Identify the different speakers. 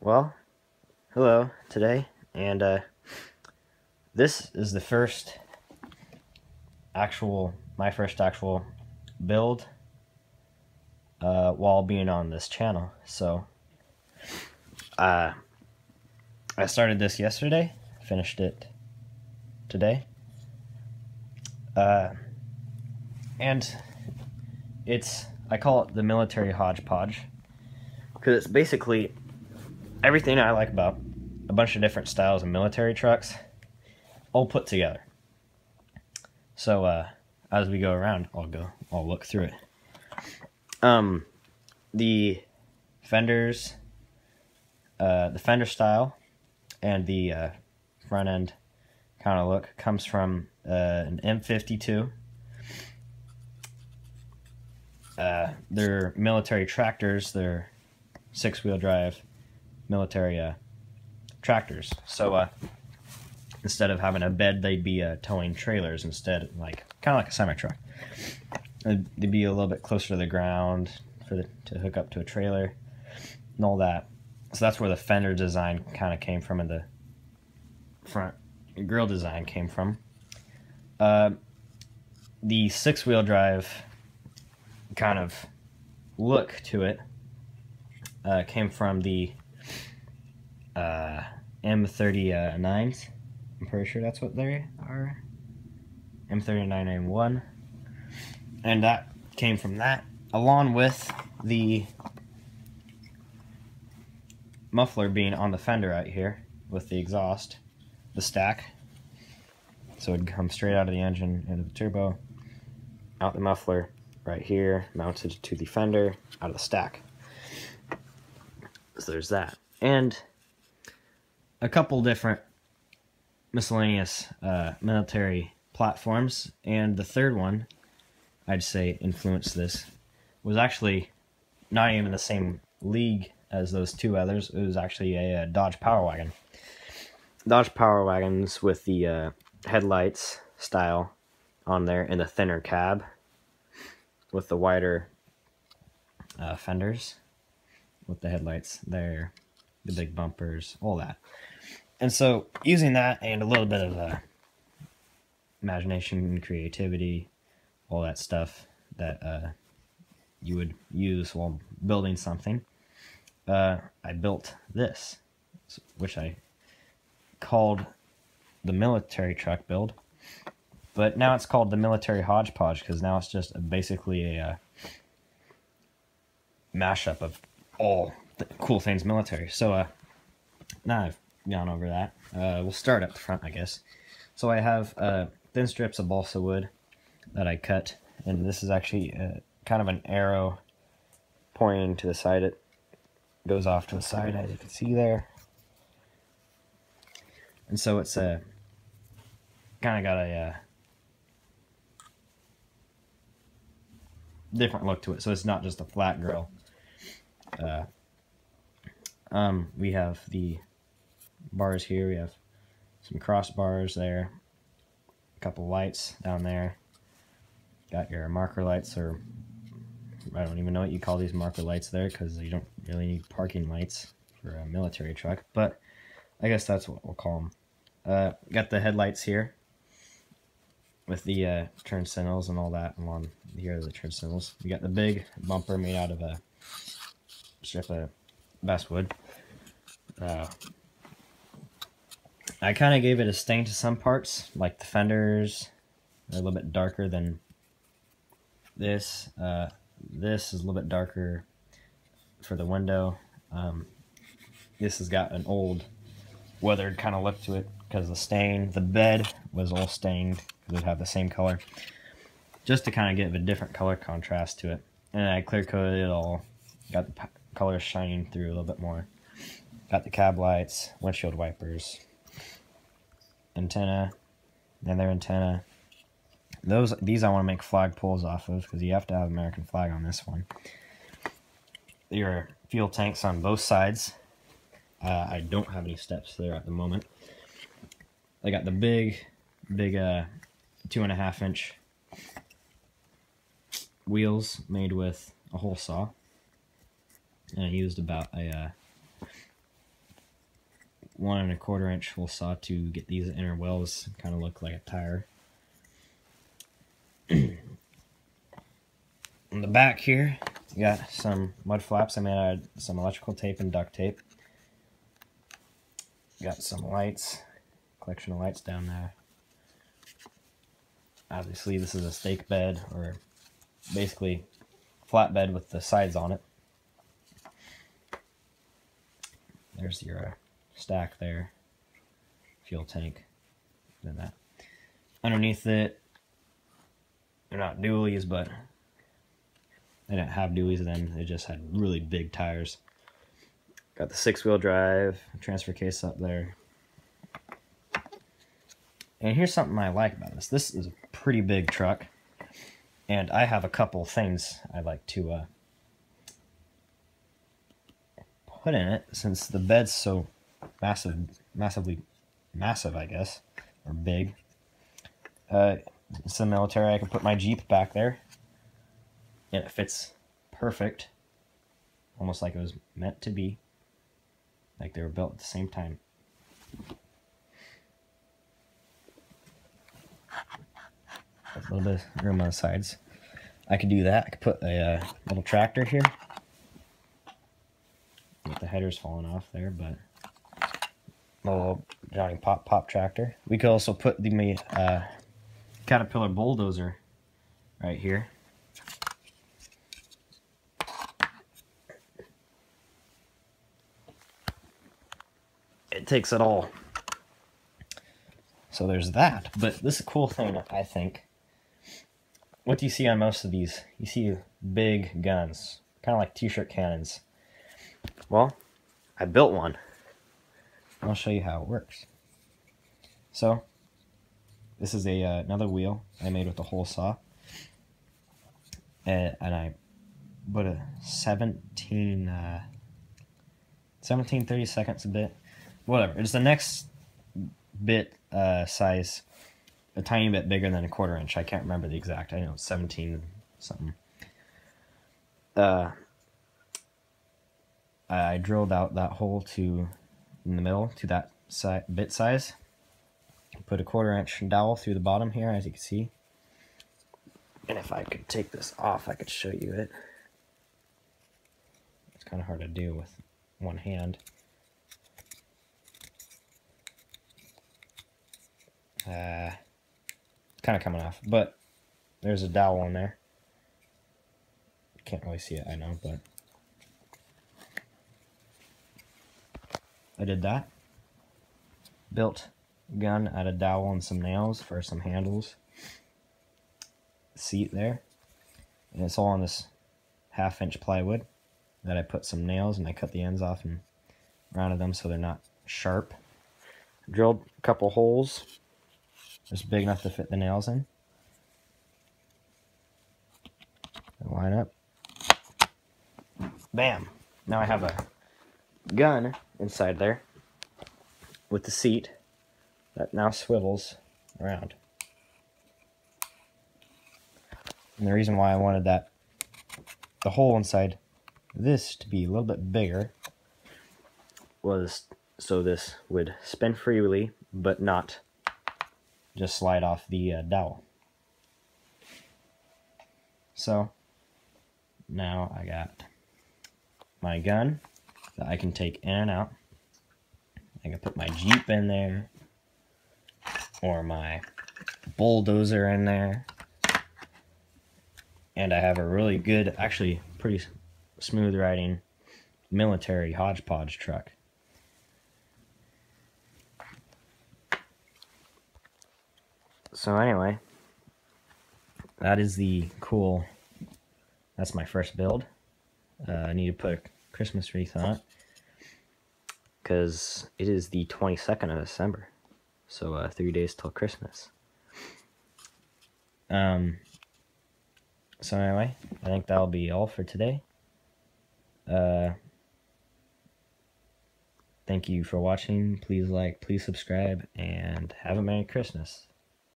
Speaker 1: Well, hello today, and this is the my first actual build while being on this channel. So, I started this yesterday, finished it today, and I call it the military hodgepodge because it's basically everything I like about a bunch of different styles of military trucks all put together. So as we go around, I'll look through it. The fenders, the fender style, and the front end kind of look comes from an M52. They're military tractors. They're 6-wheel drive military tractors. So instead of having a bed, they'd be towing trailers instead, kind of like a semi-truck. They'd be a little bit closer to the ground to hook up to a trailer and all that. So that's where the fender design kind of came from, and the front grille design came from. The 6-wheel drive kind of look to it came from the M39s. I'm pretty sure that's what they are. M39N1. And that came from that, along with the muffler being on the fender right here with the exhaust, the stack. So it'd come straight out of the engine into the turbo, out the muffler right here, mounted to the fender, out of the stack. So there's that. And a couple different miscellaneous military platforms, and the third one I'd say influenced this was actually not even the same league as those two others. It was actually a Dodge Power Wagon. Dodge Power Wagons with the headlights style on there and the thinner cab with the wider fenders with the headlights there, the big bumpers, all that. And so using that and a little bit of imagination and creativity, all that stuff that you would use while building something, I built this, which I called the military truck build. But now it's called the military hodgepodge because now it's just basically a mashup of all the cool things military. So now I've gone over that. We'll start up the front, I guess. So I have thin strips of balsa wood that I cut, and this is actually kind of an arrow pointing to the side. It goes off to the side, as you can see there. And so it's kind of got a different look to it, so it's not just a flat grill. We have the bars here. We have some crossbars there, a couple lights down there. Got your marker lights, or I don't even know what you call these marker lights there, because you don't really need parking lights for a military truck, but I guess that's what we'll call them. Got the headlights here with the turn signals and all that along here are the turn signals. You got the big bumper made out of a strip of basswood. I kind of gave it a stain to some parts, like the fenders are a little bit darker than this. This is a little bit darker for the window. This has got an old weathered kind of look to it because of the stain. The bed was all stained because it had the same color, just to kind of give a different color contrast to it. And I clear coated it all, got the colors shining through a little bit more. Got the cab lights, windshield wipers, antenna, another antenna. These I want to make flag poles off of because you have to have American flag on this one. Your fuel tanks on both sides. I don't have any steps there at the moment. I got the big 2.5-inch wheels made with a hole saw, and I used about a 1 1/4" hole saw to get these inner wells kind of look like a tire. On the back here, you got some mud flaps. I made out of some electrical tape and duct tape. Got some lights, collection of lights down there. Obviously, this is a stake bed, or basically flatbed with the sides on it. There's your stack there, fuel tank, and that. Underneath it, they're not dualies, but they didn't have dualies then. They just had really big tires. Got the 6-wheel drive, transfer case up there. And here's something I like about this. This is a pretty big truck, and I have a couple things I'd like to put in it, since the bed's so massive, I guess, or big. It's the military. I can put my Jeep back there, and it fits perfect, almost like it was meant to be, like they were built at the same time. A little bit of room on the sides. I could do that. I could put a little tractor here. With the headers falling off there, but a little Johnny Pop tractor. We could also put the Caterpillar bulldozer right here. It takes it all. So there's that. But this is a cool thing, I think. What do you see on most of these? You see big guns, kind of like t-shirt cannons. Well, I built one. I'll show you how it works. So, this is another wheel I made with a hole saw. And I put a 17 32nds a bit. Whatever. It's the next bit size, a tiny bit bigger than a 1/4". I can't remember the exact. I know it's 17 something. I drilled out that hole in the middle to that bit size. Put a 1/4" dowel through the bottom here, as you can see. And if I could take this off, I could show you it. It's kind of hard to do with one hand. It's kind of coming off, but there's a dowel in there. Can't really see it, I know, but I did that. Built a gun out of dowel and some nails for some handles. Seat there. And it's all on this 1/2" plywood that I put some nails, and I cut the ends off and rounded them so they're not sharp. Drilled a couple holes just big enough to fit the nails in. And line up. Bam! Now I have a gun inside there with the seat that now swivels around. And the reason why I wanted the hole inside this to be a little bit bigger was so this would spin freely, but not just slide off the dowel. So now I got my gun that I can take in and out. I can put my Jeep in there, or my bulldozer in there. And I have a really good, actually pretty smooth riding military hodgepodge truck. So anyway, that is that's my first build. I need to put a Christmas wreath on it, because it is the 22nd of December, so 3 days till Christmas. So anyway, I think that'll be all for today. Thank you for watching. Please like, please subscribe, and have a Merry Christmas.